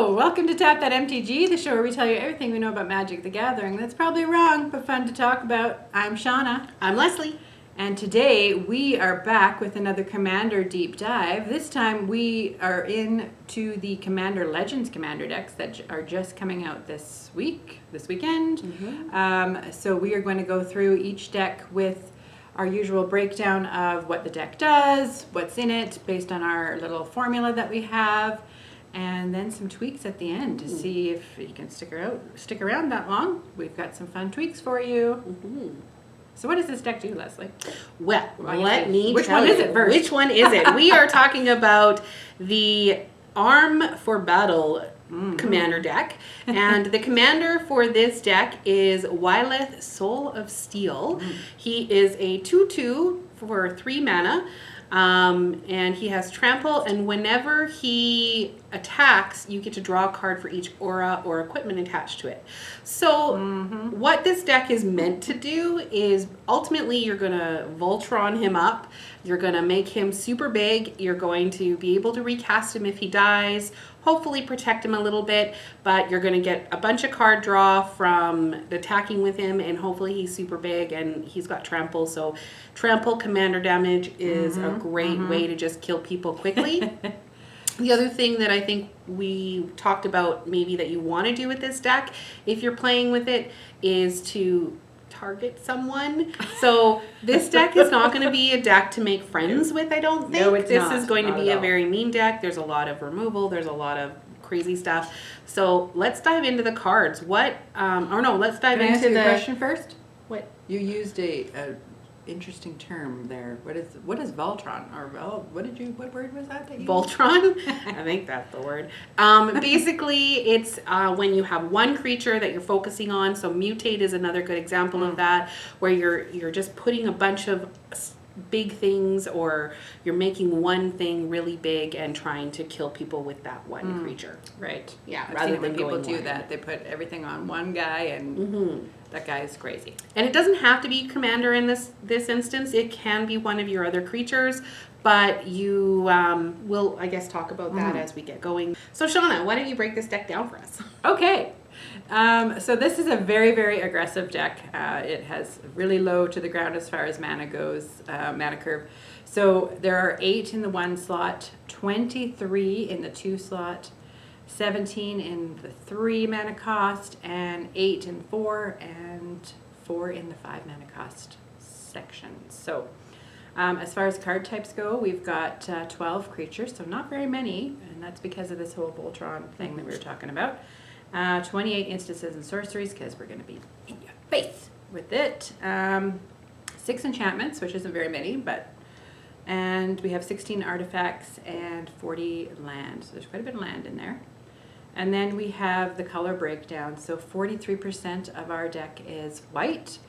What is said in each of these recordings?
Hello, welcome to Tap That MTG, the show where we tell you everything we know about Magic the Gathering. That's probably wrong, but fun to talk about. I'm Shauna. I'm Leslie. And today we are back with another Commander deep dive. This time we are into the Commander Legends Commander decks that are just coming out this weekend. So we are going to go through each deck with our usual breakdown of what the deck does, what's in it, based on our little formula that we have, and then some tweaks at the end to see if you can stick around that long. We've got some fun tweaks for you. So what does this deck do, Leslie? Well, let me Which tell one you. is it first? Which one is it? We are talking about the Arm for Battle commander deck. And the commander for this deck is Wyleth, Soul of Steel. He is a 2/2 for 3 mana. And he has trample, and whenever he attacks, you get to draw a card for each aura or equipment attached to it. So what this deck is meant to do is ultimately you're going to Voltron him up. You're going to make him super big. You're going to be able to recast him if he dies, hopefully protect him a little bit, but you're going to get a bunch of card draw from attacking with him, and hopefully he's super big and he's got trample. So trample commander damage is a great way to just kill people quickly. The other thing that I think we talked about maybe that you want to do with this deck, if you're playing with it, is to target someone. So this deck is not going to be a deck to make friends with, I don't think. No, it's this not. is going to Not be at a all. very mean deck. There's a lot of removal. There's a lot of crazy stuff. So let's dive into the cards. Let's dive Can I into ask you the a question first? What? You used a interesting term there. What is Voltron? Or what word was that you used? Voltron? I think that's the word. Basically, it's when you have one creature that you're focusing on. So mutate is another good example of that, where you're just putting a bunch of big things, or you're making one thing really big and trying to kill people with that one creature. Right. Yeah, I've rather seen it when than people going do wide. that. They put everything on one guy, and that guy is crazy. And it doesn't have to be commander in this instance. It can be one of your other creatures, but you will, I guess, talk about that as we get going. So Shauna, why don't you break this deck down for us? Okay. So this is a very, very aggressive deck. It has really low to the ground as far as mana goes, mana curve. So there are 8 in the 1 slot, 23 in the 2 slot, 17 in the 3 mana cost, and 8 in 4, and 4 in the 5 mana cost section. So as far as card types go, we've got 12 creatures, so not very many, and that's because of this whole Voltron thing that we were talking about. 28 instances and sorceries, because we're going to be in your face with it. 6 enchantments, which isn't very many, and we have 16 artifacts and 40 land. So there's quite a bit of land in there. And then we have the color breakdown. So 43% of our deck is white.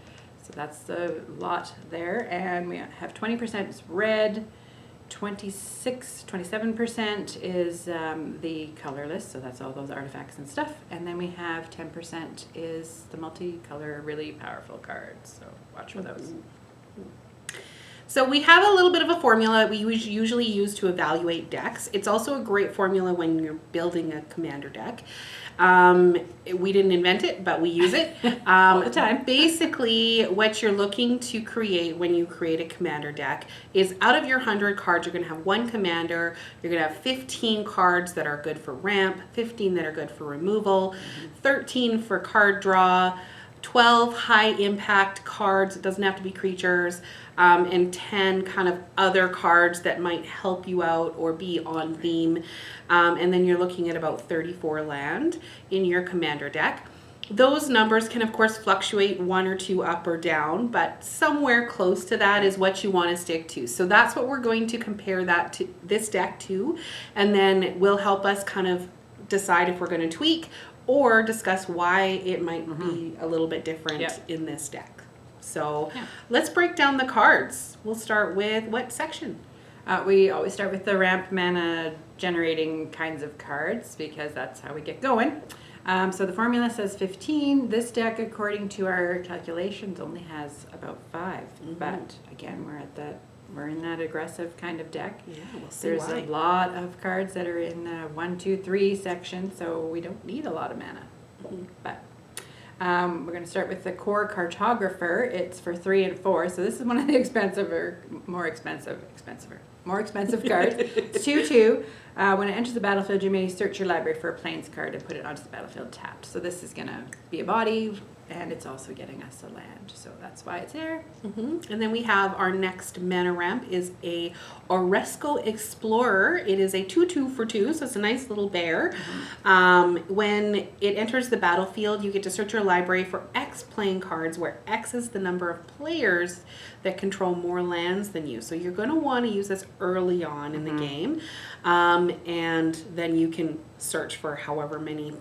So that's a lot there. And we have 20% is red. 27% is the colorless, so that's all those artifacts and stuff. And then we have 10% is the multicolor, really powerful cards. So watch for those. So we have a little bit of a formula we usually use to evaluate decks. It's also a great formula when you're building a commander deck. We didn't invent it, but we use it All the time. Basically, what you're looking to create when you create a commander deck is out of your 100 cards, you're going to have one commander. You're going to have 15 cards that are good for ramp, 15 that are good for removal, 13 for card draw, 12 high impact cards, it doesn't have to be creatures, and 10 kind of other cards that might help you out or be on theme. And then you're looking at about 34 land in your commander deck. Those numbers can, of course, fluctuate 1 or 2 up or down, but somewhere close to that is what you want to stick to. So that's what we're going to compare that to this deck to, and then it will help us kind of decide if we're going to tweak or discuss why it might be a little bit different in this deck. So let's break down the cards. We'll start with what section? We always start with the ramp mana generating kinds of cards because that's how we get going. So the formula says 15. This deck, according to our calculations, only has about 5. But again, we're at that we're in that aggressive kind of deck. Yeah, we'll see There's why. a lot of cards that are in 1, 2, 3 section, so we don't need a lot of mana. But we're going to start with the core cartographer. It's for 3 and 4, so this is one of the more expensive cards. It's 2/2. When it enters the battlefield, you may search your library for a plains card and put it onto the battlefield tapped. So this is going to be a body, and it's also getting us a land. So that's why it's there. And then we have our next mana ramp is a Oresco Explorer. It is a 2/2 for 2, so it's a nice little bear. When it enters the battlefield, you get to search your library for X playing cards, where X is the number of players that control more lands than you. So you're going to want to use this early on in the game, and then you can search for however many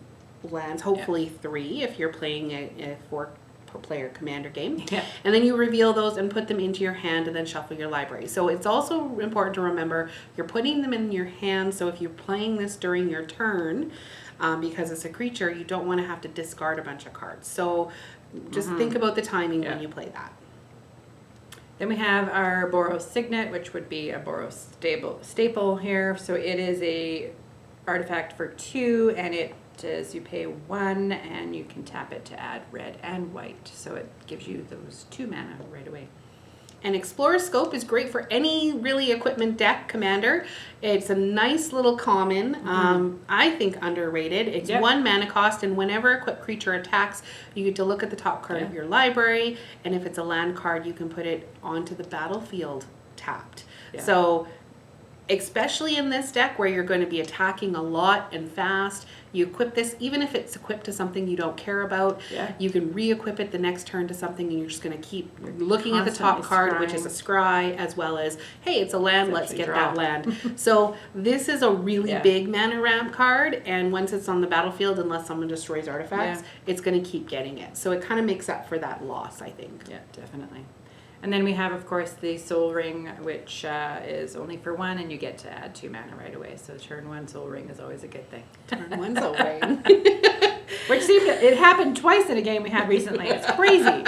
lands, hopefully 3 if you're playing a 4-player commander game. Yeah. And then you reveal those and put them into your hand and then shuffle your library. So it's also important to remember you're putting them in your hand, so if you're playing this during your turn, because it's a creature, you don't want to have to discard a bunch of cards. So just think about the timing when you play that. Then we have our Boros Signet, which would be a Boros staple here. So it is a artifact for 2, and it is you pay 1, and you can tap it to add red and white. So it gives you those 2 mana right away. And Explorer Scope is great for any really equipment deck commander. It's a nice little common, I think underrated. It's 1 mana cost, and whenever a equipped creature attacks, you get to look at the top card of your library, and if it's a land card, you can put it onto the battlefield tapped. So especially in this deck where you're going to be attacking a lot and fast, you equip this, even if it's equipped to something you don't care about, you can re-equip it the next turn to something, and you're just going to keep looking at the top card, which is a scry, as well as, hey, it's a land, let's get that land. So this is a really big mana ramp card, and once it's on the battlefield, unless someone destroys artifacts, it's going to keep getting it. So it kind of makes up for that loss, I think. Yeah, definitely. And then we have, of course, the Soul Ring, which is only for 1, and you get to add 2 mana right away. So turn 1 Soul Ring is always a good thing. Turn 1 Soul Ring. Which it happened twice in a game we had recently. It's crazy.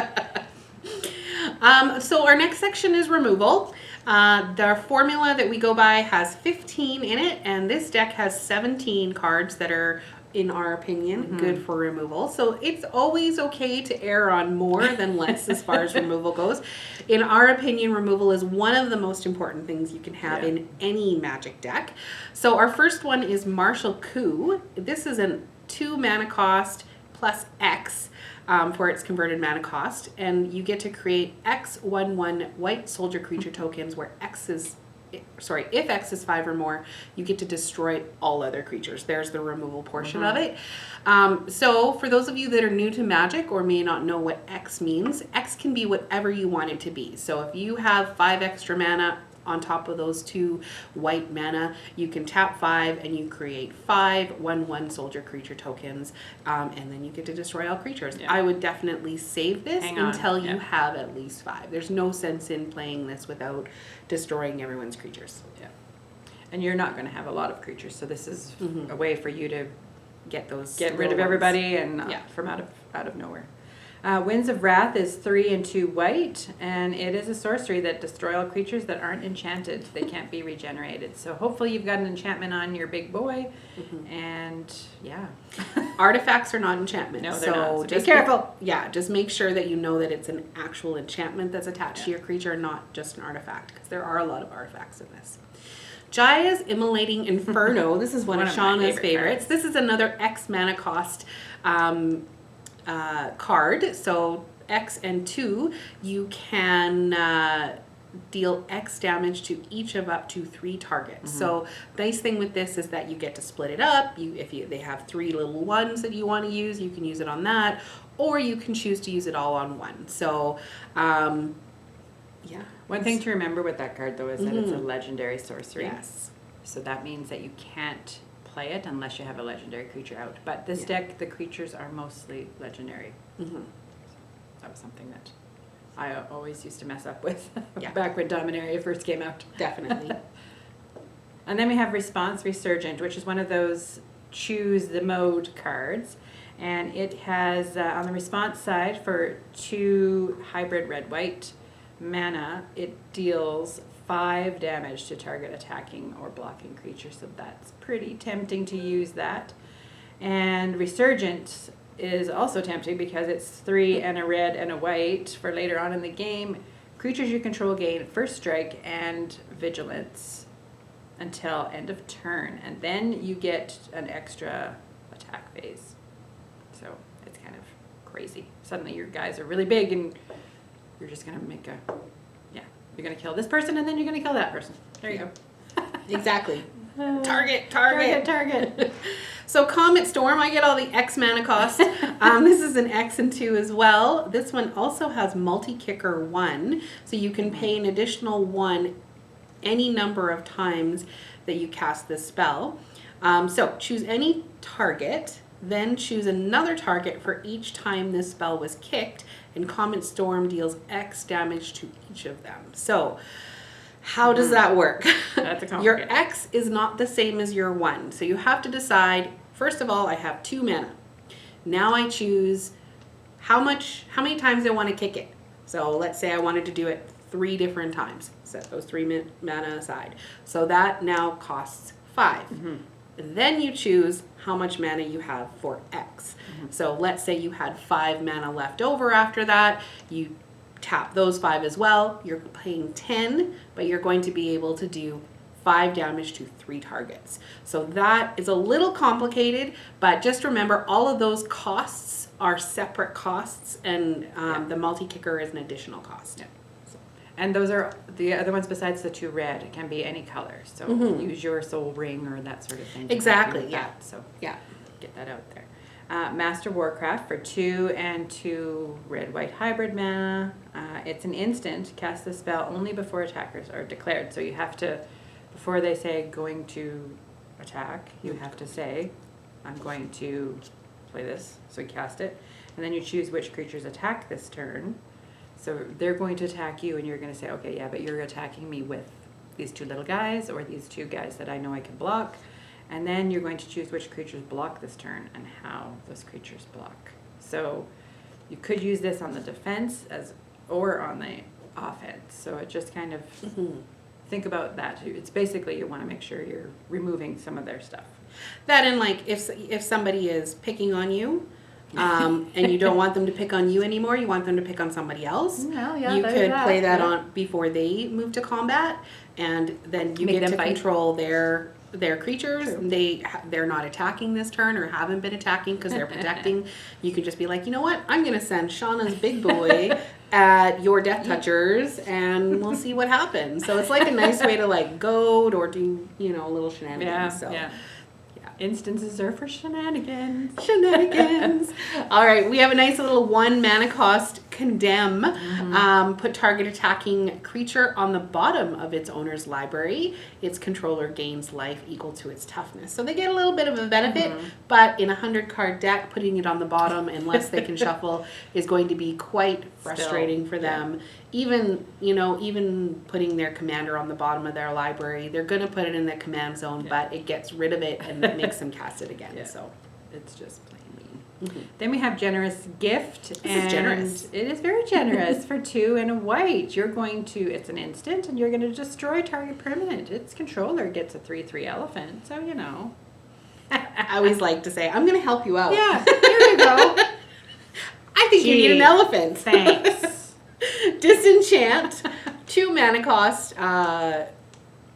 So our next section is removal. The formula that we go by has 15 in it, and this deck has 17 cards that are, in our opinion, good for removal. So it's always okay to err on more than less as far as removal goes. In our opinion, removal is one of the most important things you can have in any Magic deck. So our first one is Martial Coup. This is a 2 mana cost plus X for its converted mana cost, and you get to create X 1/1 white soldier creature tokens where if X is 5 or more, you get to destroy all other creatures. There's the removal portion of it. So for those of you that are new to Magic or may not know what X means, X can be whatever you want it to be. So if you have 5 extra mana on top of those 2 white mana, you can tap 5 and you create 5 1/1 soldier creature tokens, and then you get to destroy all creatures. I would definitely save this until you have at least 5. There's no sense in playing this without destroying everyone's creatures. And you're not going to have a lot of creatures, so this is a way for you to get rid of everybody and from out of nowhere. Winds of Wrath is 3 and 2 white, and it is a sorcery that destroy all creatures that aren't enchanted. They can't be regenerated. So hopefully you've got an enchantment on your big boy, and artifacts are not enchantments. No, they're not. So just be careful. Just make sure that you know that it's an actual enchantment that's attached to your creature, not just an artifact, because there are a lot of artifacts in this. Jaya's Immolating Inferno. This is one of Shauna's favorites. This is another X mana cost card. So X and 2, you can deal X damage to each of up to 3 targets. So nice thing with this is that you get to split it up. If they have 3 little ones that you want to use, you can use it on that, or you can choose to use it all on one. So One thing to remember with that card, though, is that it's a legendary sorcery. Yes. So that means that you can't play it unless you have a legendary creature out. But this deck, the creatures are mostly legendary. That was something that I always used to mess up with back when Dominaria first came out. Definitely. And then we have Response Resurgent, which is one of those choose the mode cards. And it has, on the response side, for 2 hybrid red-white mana, it deals 5 damage to target attacking or blocking creature, so that's pretty tempting to use that. And Resurgent is also tempting because it's 3 and a red and a white for later on in the game. Creatures you control gain first strike and vigilance until end of turn, and then you get an extra attack phase. So it's kind of crazy. Suddenly your guys are really big and you're just going to make a, you're going to kill this person and then you're going to kill that person. There you go. Exactly. Target. Target. So Comet Storm, I get all the X mana cost. This is an X and 2 as well. This one also has multi-kicker 1, so you can pay an additional 1 any number of times that you cast this spell. So choose any target, then choose another target for each time this spell was kicked, and Comet Storm deals X damage to each of them. So how does that work? That's a complicated. Your X is not the same as your 1. So you have to decide, first of all, I have 2 mana. Now I choose how many times I want to kick it. So let's say I wanted to do it 3 different times. Set those 3 mana aside. So that now costs 5. Mm-hmm. Then you choose how much mana you have for X. Mm-hmm. So let's say you had 5 mana left over after that. You tap those 5 as well. You're paying 10, but you're going to be able to do 5 damage to 3 targets. So that is a little complicated, but just remember all of those costs are separate costs, and the multi-kicker is an additional cost. Yeah. And those are the other ones besides the 2 red. It can be any color. So use your soul ring or that sort of thing. Exactly, yeah. That. So get that out there. Master Warcraft for 2 and 2 red-white hybrid mana. It's an instant. Cast the spell only before attackers are declared. So you have to, before they say going to attack, you have to say, I'm going to play this. So you cast it. And then you choose which creatures attack this turn. So they're going to attack you and you're going to say, okay, yeah, but you're attacking me with these 2 little guys or these 2 guys that I know I can block. And then you're going to choose which creatures block this turn and how those creatures block. So you could use this on the defense or on the offense. So it just kind of think about that too. It's basically you want to make sure you're removing some of their stuff. That and like if somebody is picking on you, and you don't want them to pick on you anymore, you want them to pick on somebody else. Well, yeah, you could play that on before they move to combat, and then you get to control their creatures. True. They're not attacking this turn or haven't been attacking because they're protecting. You can just be like, you know what? I'm going to send Shauna's big boy at your Death Touchers, and we'll see what happens. So it's like a nice way to like goad or do a little shenanigans. Instances are for shenanigans. All right, we have a nice little 1 mana cost Condemn. Put target attacking creature on the bottom of its owner's library. Its controller gains life equal to its toughness. So they get a little bit of a benefit, but in a 100-card deck, putting it on the bottom unless they can shuffle is going to be quite frustrating for them. Even putting their commander on the bottom of their library, they're going to put it in the command zone, but it gets rid of it and makes them cast it again. So it's just plain mean. Then we have Generous Gift. This is generous. It is very generous for 2 and a white. It's an instant, and you're going to destroy target permanent. Its controller gets a 3/3 elephant, so I always like to say, I'm going to help you out. Yeah, there you go. I think you need an elephant. Thanks. Disenchant, 2 mana cost,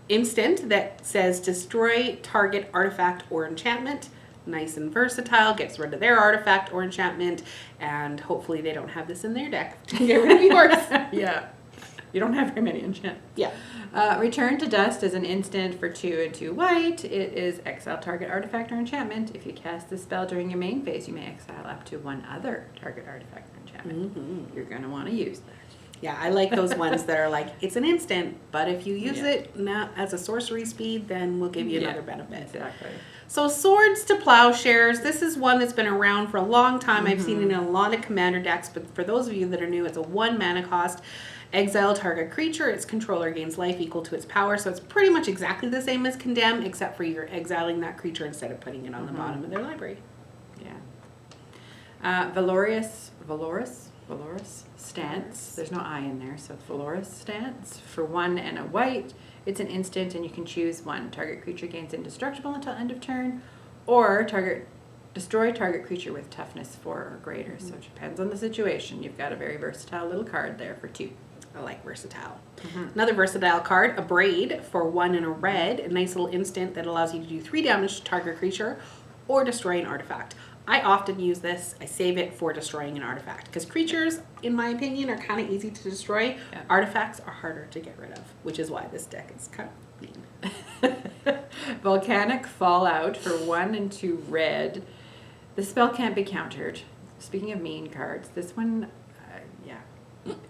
instant that says destroy target artifact or enchantment. Nice and versatile, gets rid of their artifact or enchantment, and hopefully they don't have this in their deck to get rid of yours. Yeah. You don't have very many enchantments. Yeah. Return to Dust is an instant for 2 and 2 white. It is exile target artifact or enchantment. If you cast the spell during your main phase, you may exile up to 1 other target artifact or enchantment. You're going to want to use that. Yeah, I like those ones that are like, it's an instant, but if you use it now as a sorcery speed, then we'll give you another benefit. Exactly. So Swords to Plowshares, this is one that's been around for a long time. I've seen it in a lot of commander decks, but for those of you that are new, it's a 1 mana cost. Exile target creature, its controller gains life equal to its power, so it's pretty much exactly the same as Condemn, except for you're exiling that creature instead of putting it on the bottom of their library. Yeah. Valorous Valorous Stance. There's no I in there, so Valorous Stance. For 1 and a white, it's an instant and you can choose 1. Target creature gains indestructible until end of turn, or destroy target creature with toughness 4 or greater. So it depends on the situation. You've got a very versatile little card there for 2. I like versatile. Another versatile card, a Braid for 1 and a red, a nice little instant that allows you to do 3 damage to target creature or destroy an artifact. I often use this. I save it for destroying an artifact because creatures, in my opinion, are kind of easy to destroy. Yeah. Artifacts are harder to get rid of, which is why this deck is kind of mean. Volcanic Fallout for 1 and 2 red. The spell can't be countered. Speaking of mean cards, this one,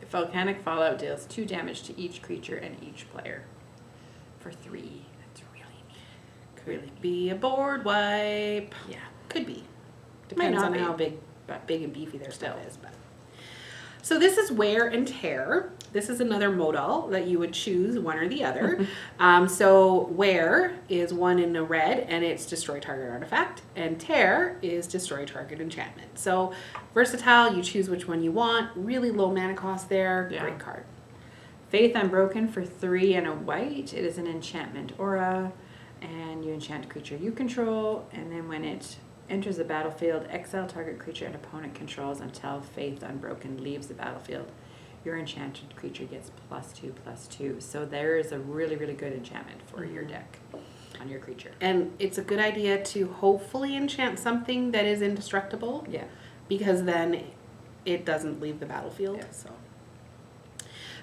Volcanic Fallout deals 2 damage to each creature and each player for 3. That's really mean. Could be a board wipe. Yeah. Could be. Depends on how big and beefy their stuff is. But. So this is Wear and Tear. This is another modal that you would choose one or the other. So Wear is 1 in a red and it's destroy target artifact, and Tear is destroy target enchantment. So versatile, you choose which one you want. Really low mana cost there. Yeah. Great card. Faith Unbroken for 3 and a white. It is an enchantment aura, and you enchant a creature you control, and then when it enters the battlefield, exile target creature and opponent controls until Faith Unbroken leaves the battlefield. Your enchanted creature gets +2/+2. So there is a really, really good enchantment for your deck on your creature. And it's a good idea to hopefully enchant something that is indestructible. Yeah. Because then it doesn't leave the battlefield. Yeah. So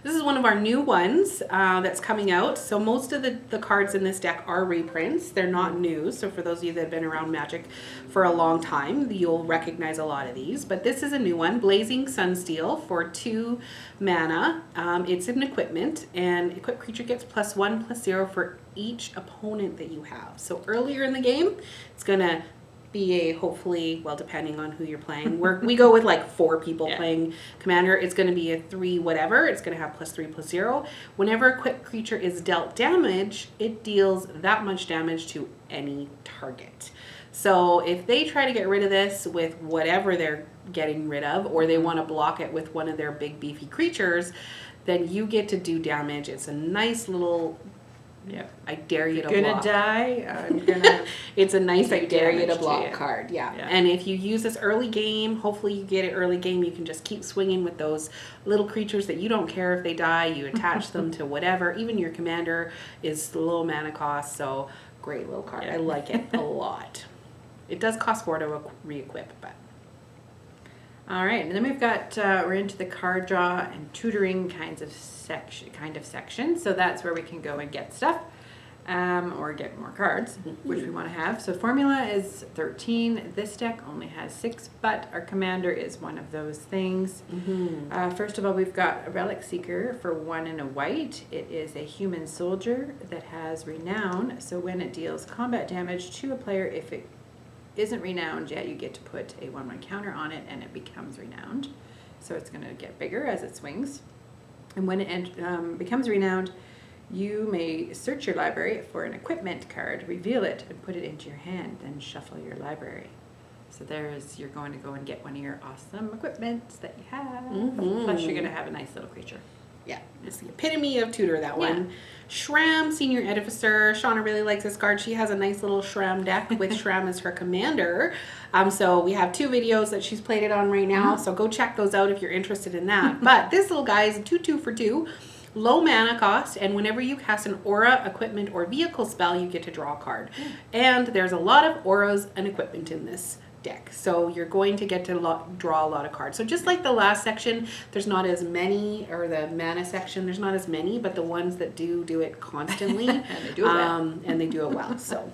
this is one of our new ones that's coming out. So most of the cards in this deck are reprints. They're not new. So for those of you that have been around Magic for a long time, you'll recognize a lot of these. But this is a new one, Blazing Sunsteel for 2 mana. It's an equipment, and equipped creature gets +1/+0 for each opponent that you have. So earlier in the game, it's going to be a hopefully, well, depending on who you're playing. We go with like 4 people playing Commander. It's going to be a 3 whatever. It's going to have +3/+0. Whenever equipped creature is dealt damage, it deals that much damage to any target. So if they try to get rid of this with whatever they're getting rid of, or they want to block it with one of their big beefy creatures, then you get to do damage. It's a nice little... Yeah, I dare you to block. Gonna die. I'm gonna. It's a nice I dare you to block card. Yeah. Yeah. And if you use this early game, hopefully you get it early game. You can just keep swinging with those little creatures that you don't care if they die. You attach them to whatever. Even your commander is low mana cost, so great little card. Yeah. I like it a lot. It does cost 4 to re-equip, but. All right, and then we've got we're into the card draw and tutoring kind of section. So that's where we can go and get stuff, or get more cards, which we want to have. So formula is 13. This deck only has 6, but our commander is one of those things. First of all, we've got a Relic Seeker for 1 and a white. It is a human soldier that has renown. So when it deals combat damage to a player, if it isn't renowned yet, you get to put a 1/1 counter on it and it becomes renowned. So it's going to get bigger as it swings. And when it becomes renowned, you may search your library for an equipment card, reveal it, and put it into your hand, then shuffle your library. So you're going to go and get one of your awesome equipments that you have. Plus you're going to have a nice little creature. Yeah, it's the epitome of tutor, that one. Shram, Senior Edificer. Shauna really likes this card. She has a nice little Shram deck with Shram as her commander. So we have 2 videos that she's played it on right now. So go check those out if you're interested in that. But this little guy is a 2/2 for 2. Low mana cost, and whenever you cast an aura, equipment, or vehicle spell, you get to draw a card. And there's a lot of auras and equipment in this deck, so you're going to get to draw a lot of cards. So just like the last section, there's not as many, or the mana section, there's not as many, but the ones that do it constantly, and they do it well. And they do it well. So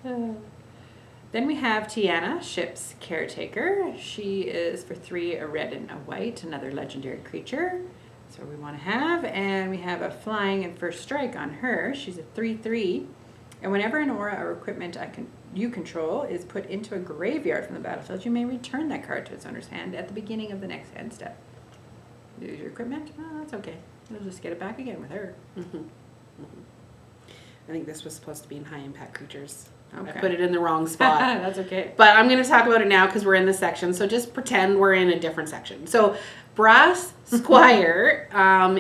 then we have Tiana, Ship's Caretaker. She is for 3, a red and a white, another legendary creature. That's what we want to have. And we have a flying and first strike on her. She's a 3/3, and whenever an aura or equipment you control is put into a graveyard from the battlefield, you may return that card to its owner's hand at the beginning of the next hand step. Use your equipment? Oh, that's okay. You'll just get it back again with her. I think this was supposed to be in high impact creatures. Okay. I put it in the wrong spot. That's okay. But I'm going to talk about it now because we're in this section. So just pretend we're in a different section. So Brass Squire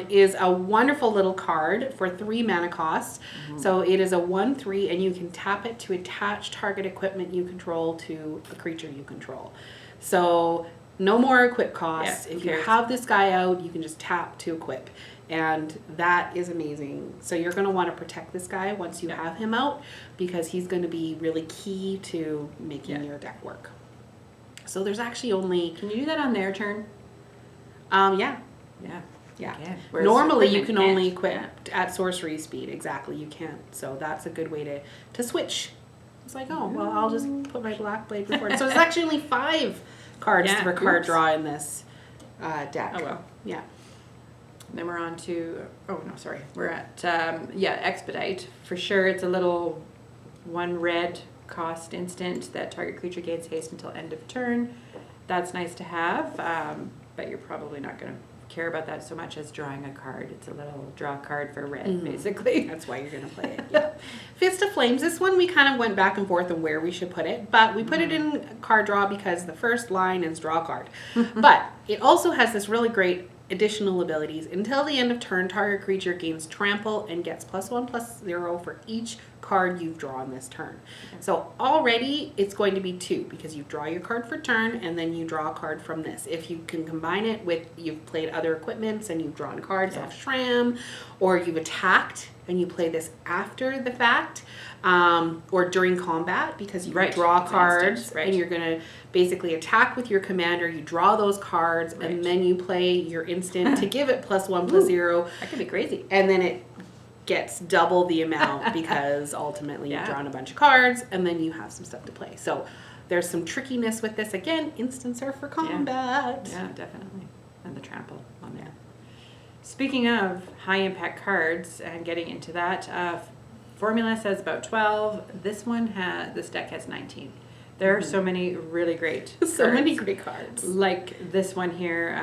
is a wonderful little card for 3 mana cost. So it is a 1/3, and you can tap it to attach target equipment you control to a creature you control. So no more equip costs. Yeah, if you have this guy out, you can just tap to equip. And that is amazing. So you're going to want to protect this guy once you have him out, because he's going to be really key to making your deck work. So there's actually only... Can you do that on their turn? Yeah. Yeah. Yeah. Whereas Normally you equipment can only can't. equip at sorcery speed. Exactly, you can't. So that's a good way to switch. It's like, oh, well, I'll just put my Black Blade before it. So there's actually only 5 cards for card draw in this deck. Oh, well. Yeah. Then we're on to, oh no, sorry. We're at, Expedite. For sure, it's a little 1 red cost instant that target creature gains haste until end of turn. That's nice to have, but you're probably not going to care about that so much as drawing a card. It's a little draw card for red, basically. That's why you're going to play it. Yeah. Fist of Flames. This one we kind of went back and forth on where we should put it, but we put it in card draw because the first line is draw card. But it also has this really great additional abilities. Until the end of turn, target creature gains trample and gets +1/+0 for each card you've drawn this turn. So already it's going to be 2 because you draw your card for turn and then you draw a card from this. If you can combine it with you've played other equipments and you've drawn cards off Shram, or you've attacked and you play this after the fact, or during combat because you draw cards and you're going to basically attack with your commander, you draw those cards and then you play your instant to give it +1/+0. That could be crazy. And then it gets double the amount because ultimately you've drawn a bunch of cards and then you have some stuff to play. So there's some trickiness with this. Again, instants are for combat. Yeah, definitely. And the trample on there. Speaking of high impact cards and getting into that, formula says about 12. This deck has 19. There are so many really great cards. So many great cards. Like this one here,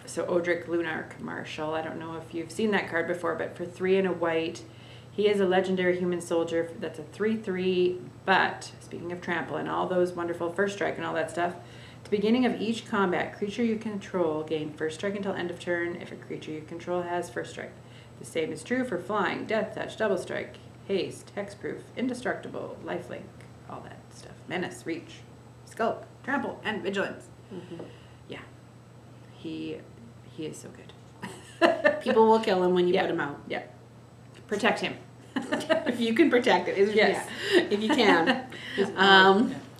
so Odric Lunarch Marshal. I don't know if you've seen that card before, but for 3 and a white, he is a legendary human soldier that's a 3/3, but speaking of trample and all those wonderful first strike and all that stuff, at the beginning of each combat, creature you control gain first strike until end of turn if a creature you control has first strike. The same is true for flying, death touch, double strike, haste, hexproof, indestructible, lifelink, all that stuff. Menace, reach, skulk, trample, and vigilance. Yeah. He is so good. People will kill him when you put him out. Yeah. Protect him. If you can protect it. Yes. Yeah, if you can.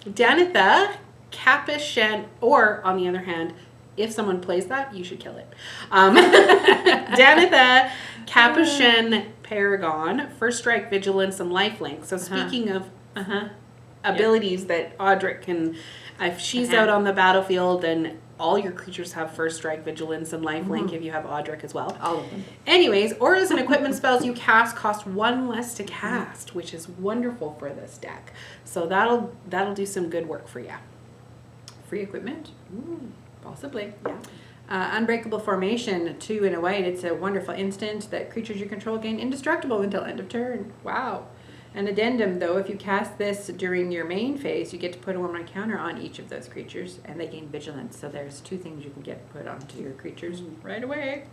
Danitha, Capishen, or on the other hand, if someone plays that, you should kill it. Danitha, Capuchin Paragon, First Strike, Vigilance, and Lifelink. So speaking of abilities that Audric can, if she's out on the battlefield, then all your creatures have First Strike, Vigilance, and Lifelink if you have Audric as well. All of them. Anyways, auras and equipment spells you cast cost 1 less to cast, which is wonderful for this deck. So that'll do some good work for you. Free equipment? Possibly. Yeah. Unbreakable Formation, 2 and a white. It's a wonderful instant that creatures you control gain indestructible until end of turn. Wow. An addendum, though, if you cast this during your main phase, you get to put a 1/1 counter on each of those creatures, and they gain vigilance. So there's 2 things you can get put onto your creatures right away.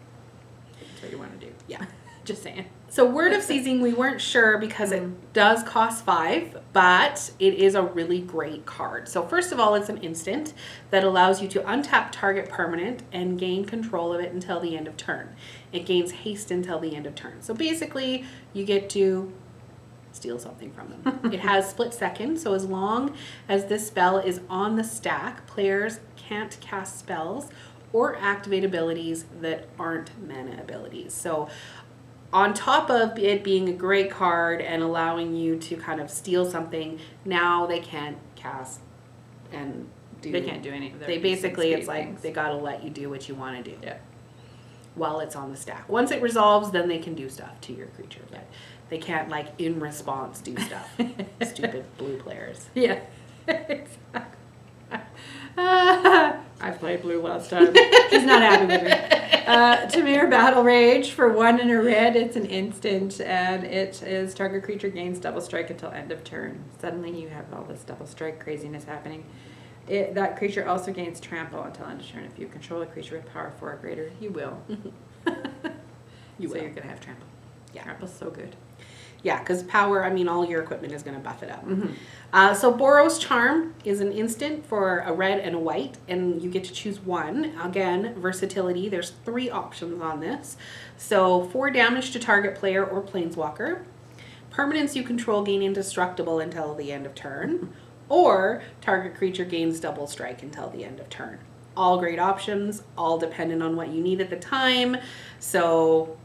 That's what you want to do. Yeah. Just saying. So Word of Seizing, we weren't sure because it does cost 5, but it is a really great card. So first of all, it's an instant that allows you to untap target permanent and gain control of it until the end of turn. It gains haste until the end of turn. So basically, you get to steal something from them. It has split second, so as long as this spell is on the stack, players can't cast spells or activate abilities that aren't mana abilities. So on top of it being a great card and allowing you to kind of steal something, now they can't cast and do... They can't do any of their... They basically, it's like things. they got to let you do what you want to do. Yeah. While it's on the stack. Once it resolves, then they can do stuff to your creature. But they can't, like, in response do stuff. Stupid blue players. Yeah. I played blue last time. She's not happy with me. Tamir Battle Rage for 1 and a red. It's an instant, and it is target creature gains double strike until end of turn. Suddenly you have all this double strike craziness happening. That creature also gains trample until end of turn. If you control a creature with power 4 or greater, you will. You so will. you're going to have trample. Yeah. Trample's so good. Yeah, because power, I mean, all your equipment is going to buff it up. So Boros Charm is an instant for a red and a white, and you get to choose one. Again, versatility. There's 3 options on this. So 4 damage to target player or planeswalker. Permanents you control gain indestructible until the end of turn. Or target creature gains double strike until the end of turn. All great options, all dependent on what you need at the time. So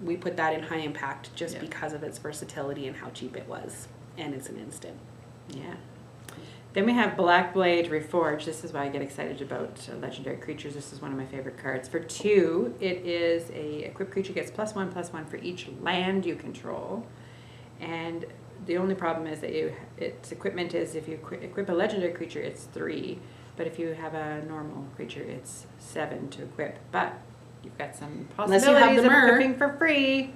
we put that in high impact just because of its versatility and how cheap it was. And it's an instant. Yeah. Then we have Black Blade Reforged. This is why I get excited about legendary creatures. This is one of my favorite cards. For 2, it is a equipped creature gets +1/+1 for each land you control. And the only problem is that its equipment is if you equip a legendary creature, it's 3. But if you have a normal creature, it's 7 to equip. But you've got some Unless you have possibilities the of mer. equipping for free.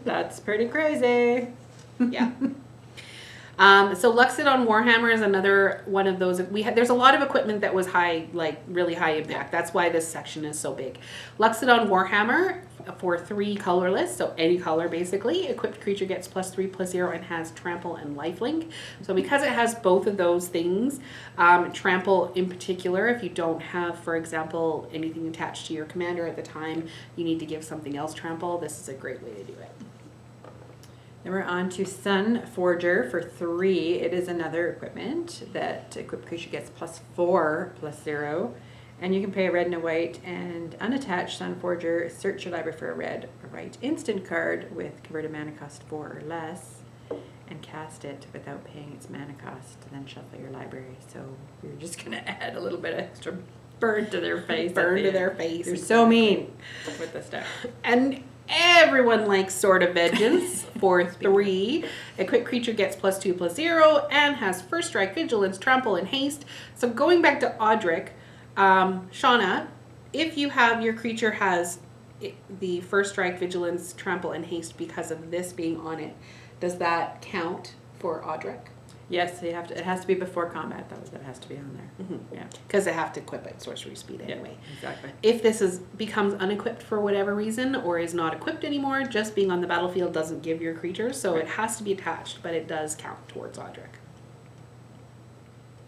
That's pretty crazy. Yeah. So Luxodon Warhammer is another one of those. There's a lot of equipment that was high, like really high impact. That's why this section is so big. Luxodon Warhammer for 3 colorless, so any color basically. Equipped creature gets +3/+0 and has trample and lifelink. So because it has both of those things, trample in particular, if you don't have, for example, anything attached to your commander at the time, you need to give something else trample. This is a great way to do it. Then we're on to Sun Forger for 3. It is another equipment that equipped creature gets +4/+0. And you can pay a red and a white and unattached Sun Forger, search your library for a red or white instant card with converted mana cost 4 or less and cast it without paying its mana cost, and then shuffle your library. So you're just going to add a little bit of extra burn to their face. Burn to their face. You're so mean with this stuff. And everyone likes Sword of Vengeance for 3. Equipped creature gets +2/+0 and has first strike, vigilance, trample, and haste. So going back to Audric, Shauna, if you have your creature has the first strike, vigilance, trample, and haste because of this being on it, does that count for Audric? Yes, you have to. It has to be before combat, though. That has to be on there. Yeah, because they have to equip at sorcery speed anyway. Yeah, exactly. If this becomes unequipped for whatever reason or is not equipped anymore, just being on the battlefield doesn't give your creature, so it has to be attached, but it does count towards Audric.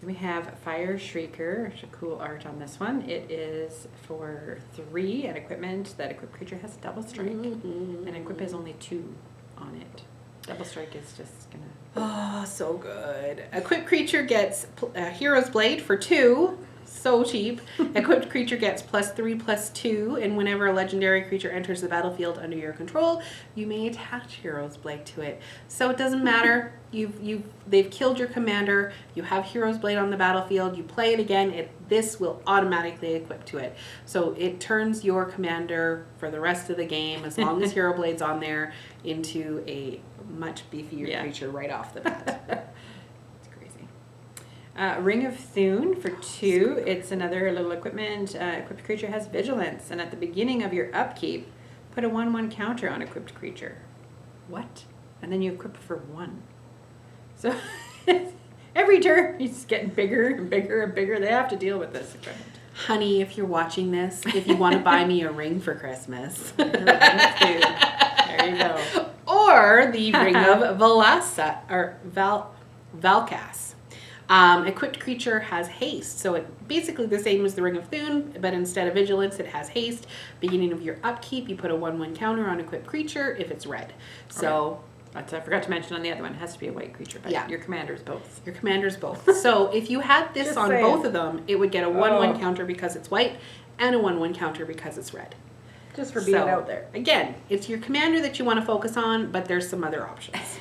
We have Fire Shrieker. There's a cool art on this one. It is for 3 and equipment. That equipped creature has double strike, and equip is only 2 on it. Double strike is just gonna. Oh, so good. Equipped creature gets Hero's Blade for 2. So cheap. Equipped creature gets +3/+2, and whenever a legendary creature enters the battlefield under your control, you may attach Hero's Blade to it. So it doesn't matter. They've killed your commander. You have Hero's Blade on the battlefield. You play it again. This will automatically equip to it. So it turns your commander for the rest of the game, as long as Hero Blade's on there, into a much beefier creature right off the bat. Ring of Thune for 2. It's another little equipment. Equipped creature has vigilance, and at the beginning of your upkeep, put a 1/1 counter on equipped creature. What? And then you equip for 1. So every turn, it's getting bigger and bigger and bigger. They have to deal with this equipment. Honey, if you're watching this, if you want to buy me a ring for Christmas. There you go. Or the Ring of Valkas. Equipped creature has haste, so it basically the same as the Ring of Thune, but instead of vigilance, it has haste. Beginning of your upkeep, you put a 1/1 counter on equipped creature if it's red. So I forgot to mention on the other one, it has to be a white creature, but your commander's both. Your commander's both. So if you had this on both of them, it would get a 1/1 counter because it's white and a 1/1 counter because it's red. Just for being out there. Again, it's your commander that you want to focus on, but there's some other options.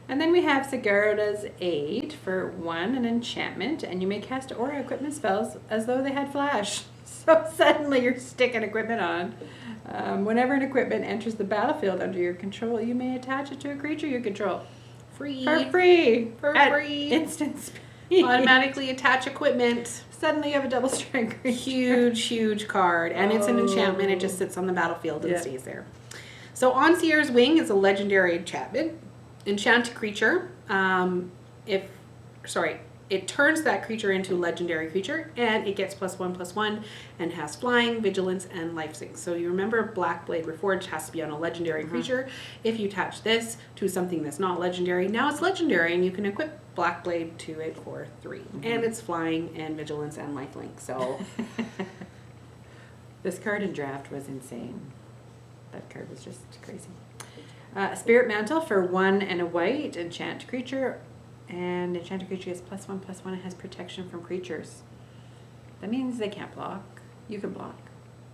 And then we have Sigarda's Aid for 1, an enchantment, and you may cast aura equipment spells as though they had flash. So suddenly you're sticking equipment on. Whenever an equipment enters the battlefield under your control, you may attach it to a creature you control. Free. For free. For free. Instant speed. Automatically attach equipment. Suddenly you have a double strike creature. Huge card. And it's an enchantment. It just sits on the battlefield and stays there. So Onseer's Wing is a legendary enchantment. Enchant a creature. If it turns that creature into a legendary creature, and it gets +1/+1 and has flying, vigilance, and life sync. So you remember Blackblade Reforged has to be on a legendary creature. If you attach this to something that's not legendary, now it's legendary, and you can equip Blackblade to it for 3. And it's flying and vigilance and lifelink. So This card in draft was insane. That card was just crazy. Spirit Mantle for 1 and a white, enchant creature. And enchanted creature is +1/+1. It has protection from creatures. That means they can't block. You can block.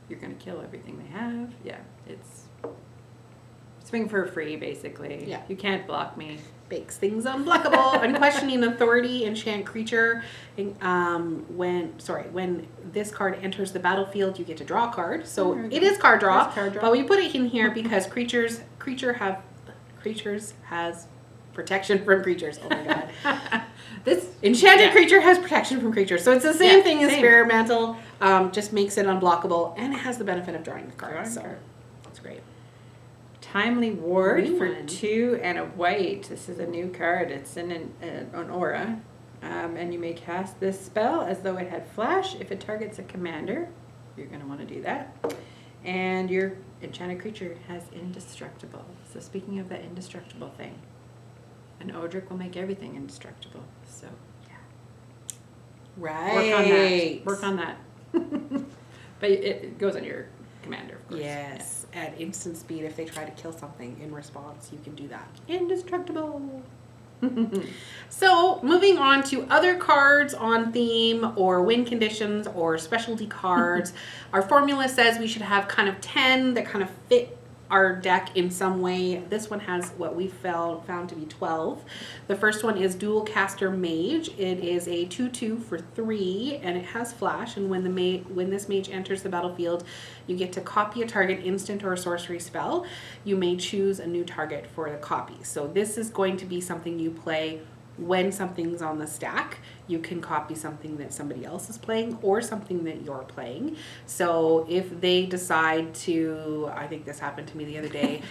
You're going to kill everything they have. Yeah, it's swing for free, basically. Yeah. You can't block me. makes things unblockable. Unquestioning authority, enchant creature. When this card enters the battlefield, you get to draw a card. So it is card draw, but we put it in here because creatures has protection from creatures. Oh my god. This enchanted creature has protection from creatures. So it's the same thing as Spirit Mantle, just makes it unblockable, and it has the benefit of drawing the card. So that's great. Timely Ward for 2 and a white. This is a new card. It's in an aura. And you may cast this spell as though it had flash. If it targets a commander, you're going to want to do that. And your enchanted creature has indestructible. So speaking of that indestructible thing, an Odric will make everything indestructible. So, yeah. Right. Work on that. But it goes on your commander, of course. Yes. Yeah. At instant speed, if they try to kill something in response, you can do that. Indestructible. So, moving on to other cards on theme or win conditions or specialty cards. Our formula says we should have kind of 10 that kind of fit our deck in some way. This one has what we found to be 12. The first one is Dual Caster Mage. It is a 2/2 for 3, and it has flash. And when this mage enters the battlefield, you get to copy a target instant or a sorcery spell. You may choose a new target for the copy. So this is going to be something you play when something's on the stack. You can copy something that somebody else is playing or something that you're playing. So if they decide to, I think this happened to me the other day,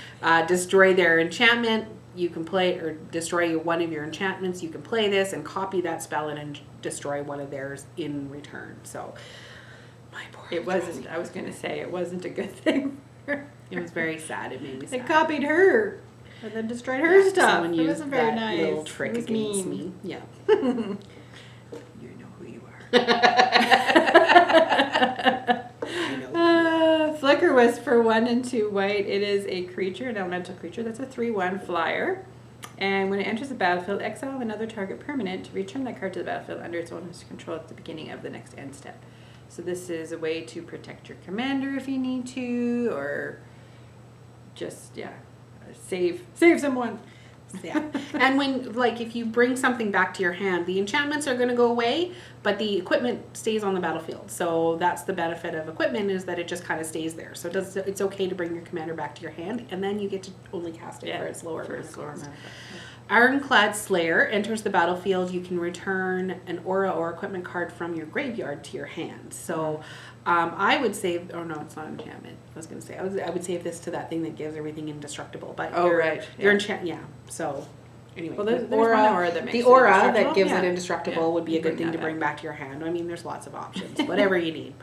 destroy their enchantment, you can play, or destroy one of your enchantments, you can play this and copy that spell and destroy one of theirs in return. So my poor It wasn't, I was going to say, it wasn't a good thing. It was very sad. It made me sad. They copied her and then destroyed her stuff. Someone It used wasn't very that nice. little trick It was against mean. me. Yeah. You know who you are. I know. Flicker was for 1 and 2 white. It is a creature, an elemental creature. That's a 3/1 flyer. And when it enters the battlefield, exile another target permanent to return that card to the battlefield under its owner's control at the beginning of the next end step. So this is a way to protect your commander if you need to, or just, save someone. Yeah. And when, like, if you bring something back to your hand, the enchantments are going to go away, but the equipment stays on the battlefield. So that's the benefit of equipment, is that it just kind of stays there. So it's okay to bring your commander back to your hand, and then you get to only cast it for its lower mana. Ironclad Slayer enters the battlefield. You can return an aura or equipment card from your graveyard to your hand. So I would save, oh no, it's not an enchantment. I was going to say, I would save this to that thing that gives everything indestructible. But your enchant, so anyway. Well, there's one aura that makes the it aura indestructible. that gives it indestructible would be a good thing to that bring back to your hand. I mean, there's lots of options, whatever you need.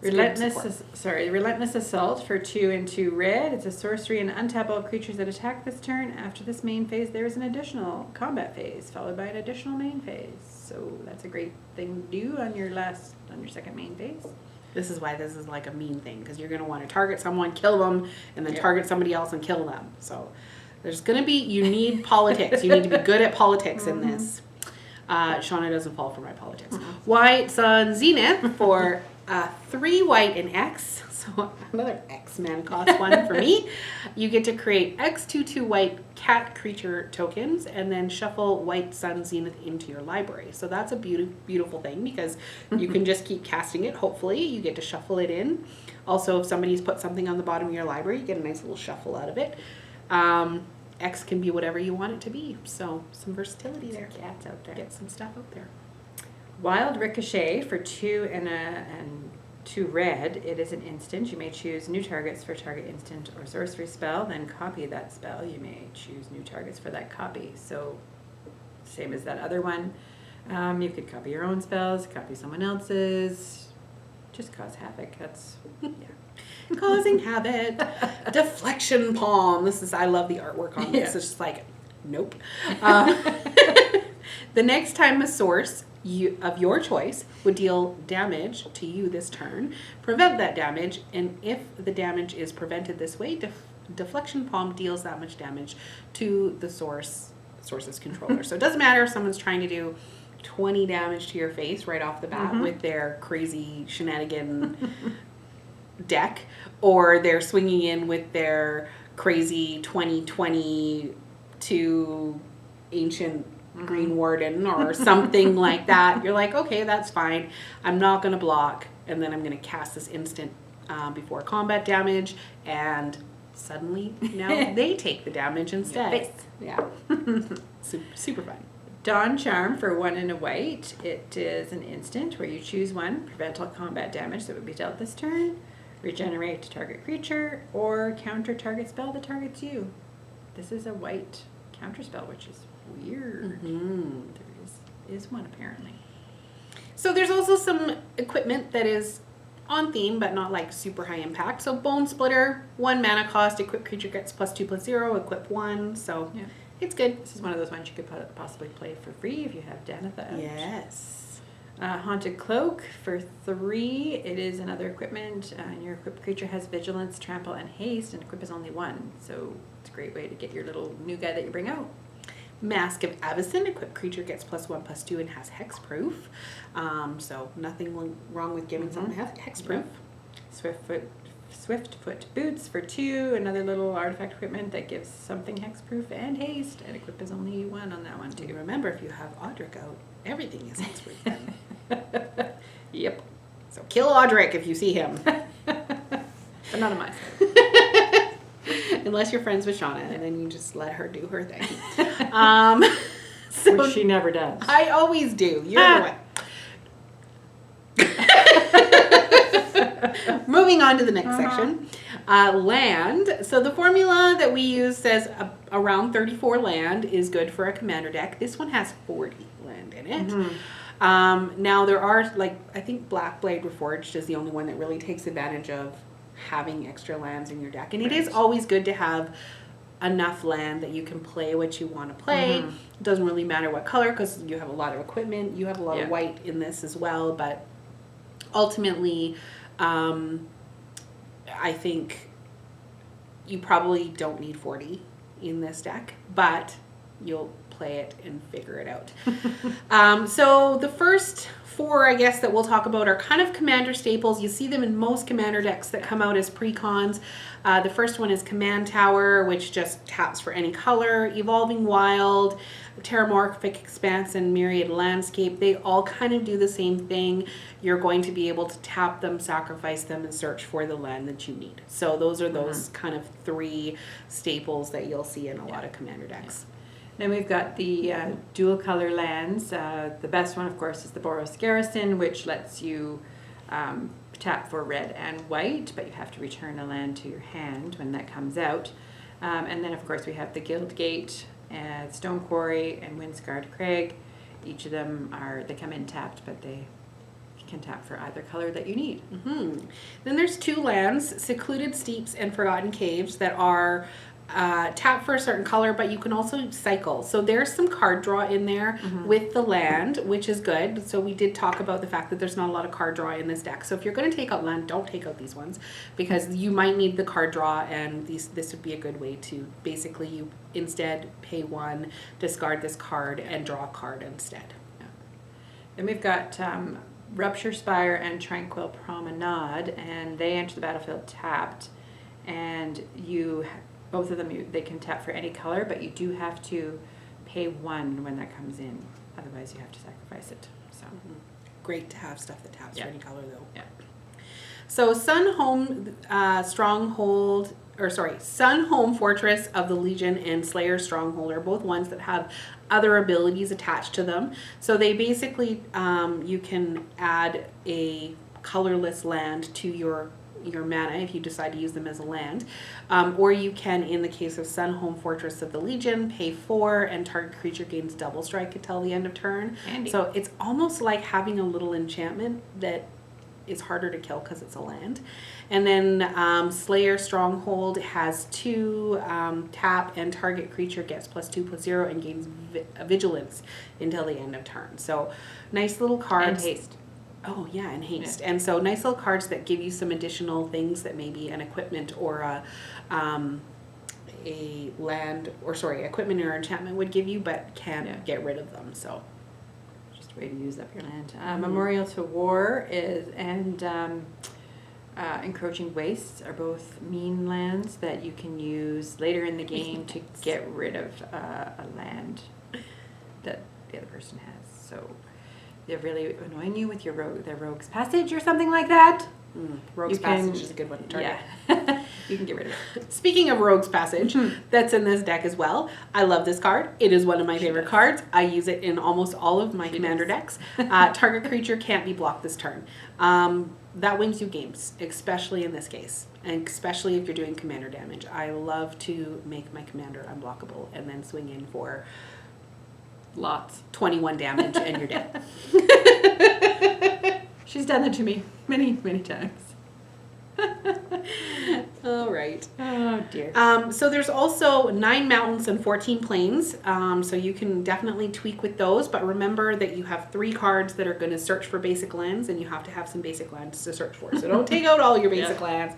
Relentless Assault for 2 and 2 red. It's a sorcery and untap all creatures that attack this turn. After this main phase, there is an additional combat phase, followed by an additional main phase. So that's a great thing to do on your second main phase. This is why this is like a mean thing, because you're going to want to target someone, kill them, and then target somebody else and kill them. So there's going to be, you need politics. You need to be good at politics in this. Shauna doesn't fall for my politics. White Sun Zenith for 3 white and X. So another X mana cost one for me. You get to create X 2/2 white cat creature tokens and then shuffle White Sun Zenith into your library. So that's a beautiful thing, because you can just keep casting it. Hopefully you get to shuffle it in. Also, if somebody's put something on the bottom of your library, you get a nice little shuffle out of it. X can be whatever you want it to be. So some versatility there. Cats out there. Get some stuff out there. Wild Ricochet for 2 and 2 red. It is an instant. You may choose new targets for target instant or sorcery spell, then copy that spell. You may choose new targets for that copy. So same as that other one. You could copy your own spells, copy someone else's, just cause havoc. That's, yeah. Causing havoc. Deflection palm. I love the artwork on this. Yeah. It's just like, nope. The next time a source of your choice would deal damage to you this turn, prevent that damage, and if the damage is prevented this way, deflection palm deals that much damage to the source's controller. So it doesn't matter if someone's trying to do 20 damage to your face right off the bat with their crazy shenanigan deck, or they're swinging in with their crazy 2022 ancient Green Warden or something like that. You're like, okay, that's fine. I'm not going to block, and then I'm going to cast this instant before combat damage, and suddenly now they take the damage instead. Yeah. Super fun. Dawn Charm for 1 and a white. It is an instant where you choose one, prevent all combat damage that would be dealt this turn, regenerate target creature, or counter target spell that targets you. This is a white counter spell, which is weird. There is one apparently. So there's also some equipment that is on theme, but not like super high impact. So Bone Splitter, 1 mana cost, equip creature gets +2/+0, equip 1. So yeah, it's good. This is one of those ones you could possibly play for free if you have Danitha out. Yes. Haunted Cloak for 3. It is another equipment. And your equipped creature has Vigilance, Trample, and Haste, and equip is only 1. So it's a great way to get your little new guy that you bring out. Mask of Avacyn, equipped creature gets +1/+2 and has hexproof. So nothing wrong with giving someone hexproof. Swiftfoot Boots for 2. Another little artifact equipment that gives something hexproof and haste. And equip is only 1 on that one too. Remember, if you have Audric out, everything is hexproof then. Yep. So kill Audric if you see him. But not on my side. Unless you're friends with Shauna, and then you just let her do her thing. Which she never does. I always do. You're the one. Moving on to the next section. Land. So the formula that we use says around 34 land is good for a commander deck. This one has 40 land in it. Now there are, like, I think Blackblade Reforged is the only one that really takes advantage of having extra lands in your deck. And it is always good to have enough land that you can play what you want to play. It doesn't really matter what color, because you have a lot of equipment. You have a lot of white in this as well, but ultimately I think you probably don't need 40 in this deck, but you'll play it and figure it out. So the first 4, I guess, that we'll talk about are kind of commander staples. You see them in most commander decks that come out as precons. The first one is Command Tower, which just taps for any color. Evolving Wild, Terramorphic Expanse, and Myriad Landscape. They all kind of do the same thing. You're going to be able to tap them, sacrifice them, and search for the land that you need. So those are those kind of 3 staples that you'll see in a lot of commander decks. Then we've got the dual color lands. The best one, of course, is the Boros Garrison, which lets you tap for red and white, but you have to return a land to your hand when that comes out. And then, of course, we have the Guildgate, Stone Quarry, and Windscarred Crag. Each of them they come in tapped, but they can tap for either color that you need. Then there's 2 lands, Secluded Steeps and Forgotten Caves, that are tap for a certain color, but you can also cycle. So there's some card draw in there with the land, which is good. So we did talk about the fact that there's not a lot of card draw in this deck. So if you're going to take out land, don't take out these ones, because you might need the card draw, and this would be a good way to basically you instead pay 1, discard this card, and draw a card instead. Then we've got Rupture Spire and Tranquil Promenade, and they enter the battlefield tapped, and both of them, they can tap for any color, but you do have to pay 1 when that comes in. Otherwise, you have to sacrifice it. So great to have stuff that taps for any color, though. Yeah. So Sun Home Sun Home Fortress of the Legion and Slayer Stronghold are both ones that have other abilities attached to them. So they basically, you can add a colorless land to your your mana if you decide to use them as a land. Or you can, in the case of Sunhome Fortress of the Legion, pay 4 and target creature gains double strike until the end of turn. Handy. So it's almost like having a little enchantment that is harder to kill because it's a land. And then Slayer Stronghold has 2 tap, and target creature gets +2/+0 and gains vigilance until the end of turn. So nice little cards. And haste. Oh yeah, and haste. Yeah. And so nice little cards that give you some additional things that maybe an equipment or a land, or sorry, equipment or enchantment would give you, but can't get rid of them. So just a way to use up your land. Memorial to War and Encroaching Wastes are both mean lands that you can use later in the game to get rid of a land that the other person has. So they're really annoying you with your their Rogue's Passage or something like that. Rogue's Passage is a good one to target. Yeah. You can get rid of it. Speaking of Rogue's Passage, that's in this deck as well. I love this card. It is one of my favorite cards. I use it in almost all of my commander decks. Target creature can't be blocked this turn. That wins you games, especially in this case, and especially if you're doing commander damage. I love to make my commander unblockable and then swing in for lots, 21 damage, and you're dead. She's done that to me many, many times. All right. Oh dear. So there's also 9 mountains and 14 plains. So you can definitely tweak with those, but remember that you have 3 cards that are going to search for basic lands, and you have to have some basic lands to search for. So don't take out all your basic lands.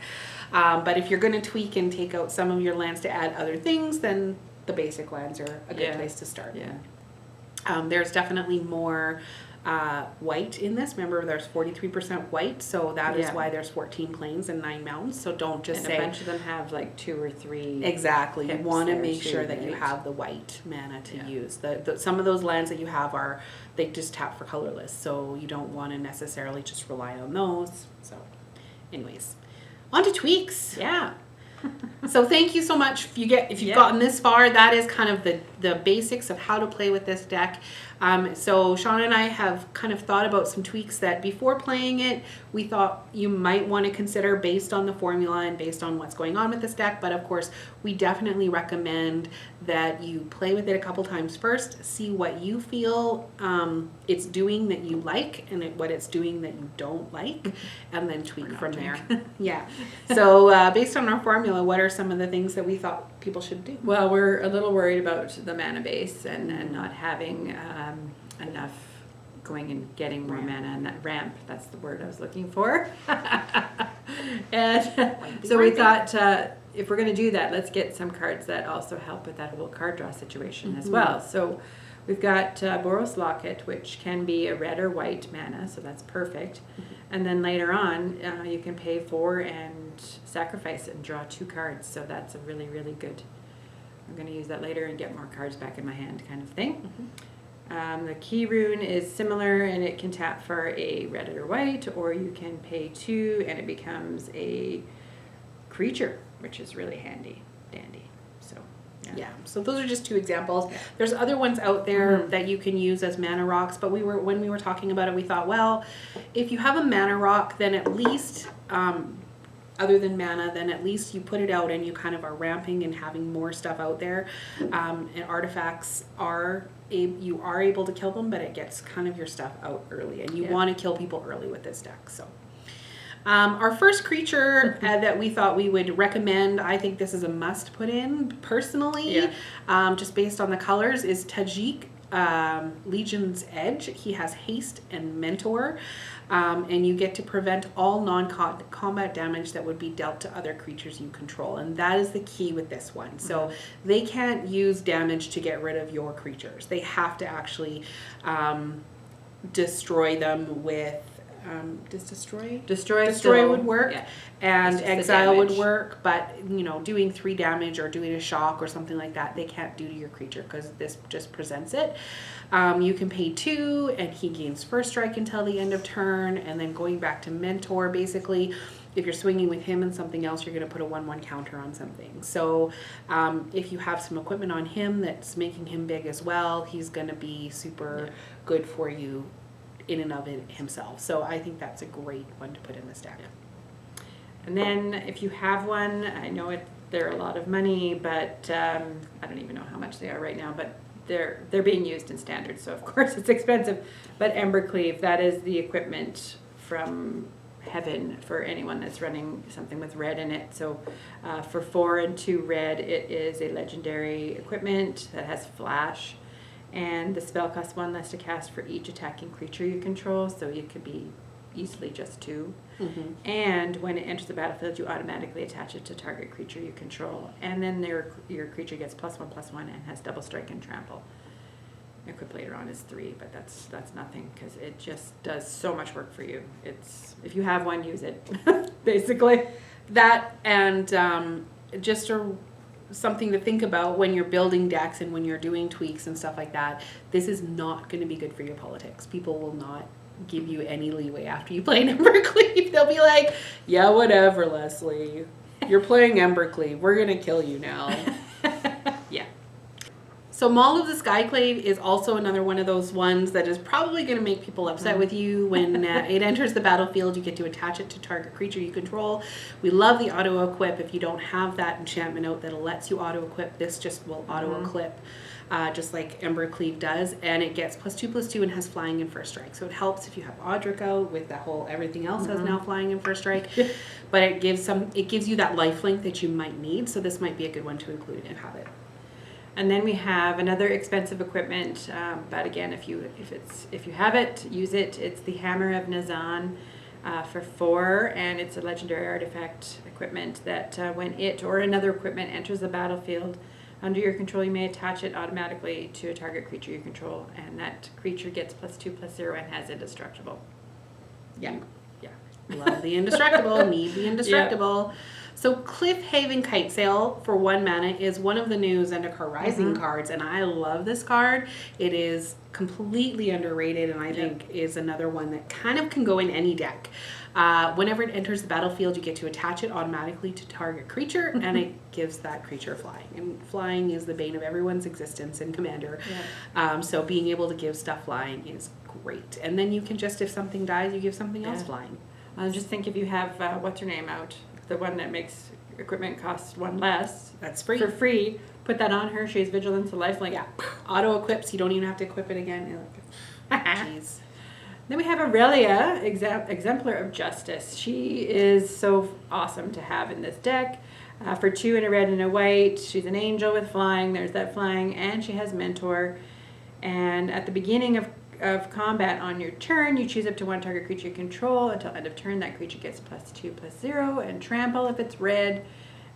But if you're going to tweak and take out some of your lands to add other things, then the basic lands are a good place to start. Yeah. There's definitely more white in this. Remember, there's 43% white, so that is why there's 14 plains and 9 mountains. So don't just say. A bunch of them have like 2 or 3. Exactly. You want to make sure that you have the white mana to use. Some of those lands that you have they just tap for colorless, so you don't want to necessarily just rely on those. So, anyways, on to tweaks. Yeah. So thank you so much. If you've gotten this far, that is kind of the basics of how to play with this deck. So Sean and I have kind of thought about some tweaks that before playing it, we thought you might want to consider based on the formula and based on what's going on with this deck. But of course, we definitely recommend that you play with it a couple times first, see what you feel it's doing that you like and what it's doing that you don't like, and then tweak from there. Yeah. So based on our formula, what are some of the things that we thought people should do? Well, we're a little worried about the mana base and not having enough going and getting more mana, and that ramp, that's the word I was looking for. And so we thought if we're going to do that, let's get some cards that also help with that whole card draw situation as well. So we've got Boros Locket, which can be a red or white mana, so that's perfect. And then later on, you can pay 4 and sacrifice it and draw 2 cards. So that's a really, really good. I'm going to use that later and get more cards back in my hand kind of thing. The key rune is similar, and it can tap for a red or white, or you can pay 2 and it becomes a creature, which is really handy dandy. So yeah, so those are just 2 examples. There's other ones out there that you can use as mana rocks, but when we were talking about it, we thought, well, if you have a mana rock, then at least other than mana, then at least you put it out and you kind of are ramping and having more stuff out there. And artifacts you are able to kill them, but it gets kind of your stuff out early, and you want to kill people early with this deck. So our first creature that we thought we would recommend, I think this is a must put in personally, just based on the colors, is Tajik, Legion's Edge. He has haste and mentor, and you get to prevent all non-combat damage that would be dealt to other creatures you control, and that is the key with this one. So they can't use damage to get rid of your creatures. They have to actually destroy them with does destroy would work, and exile would work, but doing 3 damage or doing a shock or something like that, they can't do to your creature because this just presents it. You can pay 2 and he gains first strike until the end of turn, and then going back to mentor, basically if you're swinging with him and something else, you're going to put a 1/1 counter on something. So if you have some equipment on him that's making him big as well, he's going to be super good for you in and of it himself. So I think that's a great one to put in this deck. And then if you have one, I know they're a lot of money, but I don't even know how much they are right now, but they're being used in standard, so of course it's expensive. But Embercleave, that is the equipment from heaven for anyone that's running something with red in it. So for 4 and 2 red, it is a legendary equipment that has flash, and the spell costs 1 less to cast for each attacking creature you control, so it could be easily just 2. And when it enters the battlefield, you automatically attach it to target creature you control, and then your creature gets +1/+1 and has double strike and trample. Equipped later on is 3, but that's nothing because it just does so much work for you. It's, if you have one, use it. Basically that, and something to think about when you're building decks and when you're doing tweaks and stuff like that. This is not going to be good for your politics. People will not give you any leeway after you play Embercleave. They'll be like, yeah, whatever, Leslie. You're playing Embercleave. We're going to kill you now. Yeah. So Maul of the Skyclave is also another one of those ones that is probably going to make people upset with you. When it enters the battlefield, you get to attach it to target creature you control. We love the auto-equip. If you don't have that enchantment out that lets you auto-equip, this just will auto-equip. Just like Embercleave does, and it gets +2/+2 and has flying and first strike. So it helps if you have Audric out with the whole everything else has now flying and first strike. But it gives you that lifelink that you might need. So this might be a good one to include and have it. And then we have another expensive equipment, but again, if you have it, use it. It's the Hammer of Nazan for 4, and it's a legendary artifact equipment that when it or another equipment enters the battlefield under your control, you may attach it automatically to a target creature you control, and that creature gets +2/+0 and has indestructible. Yeah. Love the indestructible, need the indestructible. So Cliffhaven Kite Sail for 1 mana is one of the new Zendikar Rising cards, and I love this card. It is completely underrated, and I think is another one that kind of can go in any deck. Whenever it enters the battlefield, you get to attach it automatically to target creature, and it gives that creature flying. And flying is the bane of everyone's existence in Commander. So being able to give stuff flying is great. And then you can just, if something dies, you give something else flying. Just think if you have, what's her name out? The one that makes equipment cost 1 less. That's free. For free. Put that on her. She has Vigilance, a lifelink. Yeah. Auto equips. You don't even have to equip it again. Jeez. Then we have Aurelia, Exemplar of Justice. She is so awesome to have in this deck. For 2 and a red and a white, she's an angel with flying. There's that flying, and she has Mentor. And at the beginning of combat on your turn, you choose up to 1 target creature you control. Until end of turn, that creature gets +2/+0, and Trample if it's red,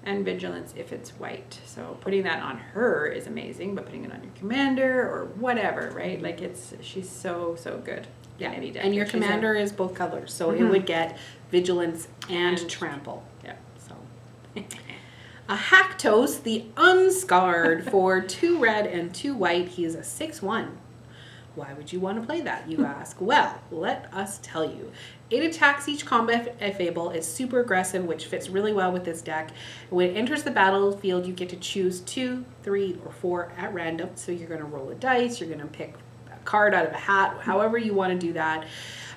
and Vigilance if it's white. So putting that on her is amazing, but putting it on your commander or whatever, right? Like she's so good. Yeah, and your commander is both colors, so it would get Vigilance and Trample. Yeah. So a Haktos, the Unscarred for 2 red and 2 white. He is a 6/1. Why would you want to play that, you ask? Well, let us tell you. It attacks each combat fable, is super aggressive, which fits really well with this deck. When it enters the battlefield, you get to choose 2, 3, or 4 at random. So you're going to roll a dice, you're going to pick a card out of a hat, however you want to do that.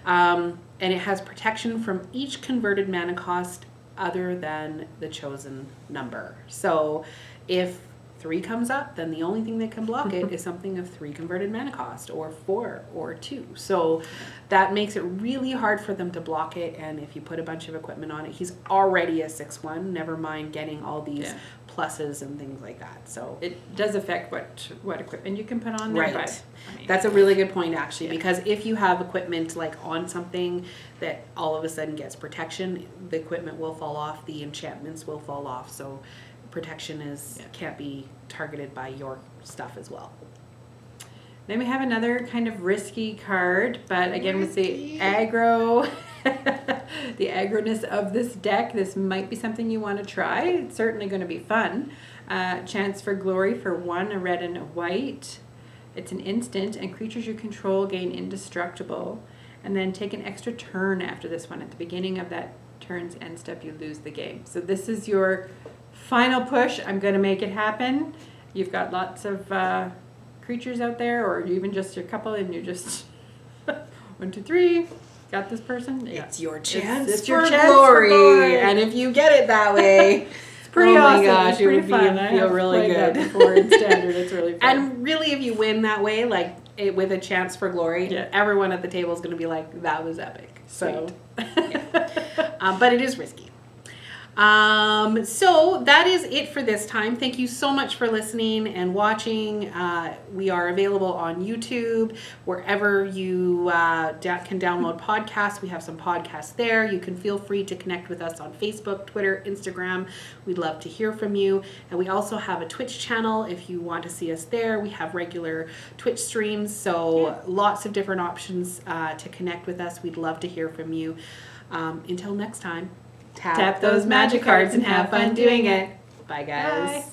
And it has protection from each converted mana cost other than the chosen number. So if 3 comes up, then the only thing that can block it is something of 3 converted mana cost, or 4 or 2. So that makes it really hard for them to block it, and if you put a bunch of equipment on it, he's already a 6/1, never mind getting all these pluses and things like that. So it does affect what equipment you can put on there. Right. But, that's a really good point, actually, because if you have equipment like on something that all of a sudden gets protection, the equipment will fall off, the enchantments will fall off. So protection can't be targeted by your stuff as well. Then we have another kind of risky card, but again with the aggro, the aggroness of this deck, this might be something you want to try. It's certainly going to be fun. Chance for Glory for 1, a red and a white. It's an instant, and creatures you control gain indestructible. And then take an extra turn after this one. At the beginning of that turn's end step, you lose the game. So this is your final push. I'm going to make it happen. You've got lots of creatures out there, or even just a couple, and you just 1, 2, 3, got this person? Yeah. It's your chance It's for your chance for glory. glory. And if you get it that way, Pretty oh my awesome. gosh, It's it pretty would fun. I feel have really played that good. before in Standard. It's really fun. And really, if you win that way, like with a chance for glory, Yeah. everyone at the table is going to be like, that was epic. So, Sweet. but it is risky. So that is it for this time. Thank you so much for listening and watching. We are available on YouTube, wherever you can download podcasts. We have some podcasts there. You can feel free to connect with us on Facebook, Twitter, Instagram. We'd love to hear from you. And we also have a Twitch channel if you want to see us there. We have regular Twitch streams, so lots of different options to connect with us. We'd love to hear from you. Until next time. Tap those magic cards and have fun doing it. Bye, guys. Bye.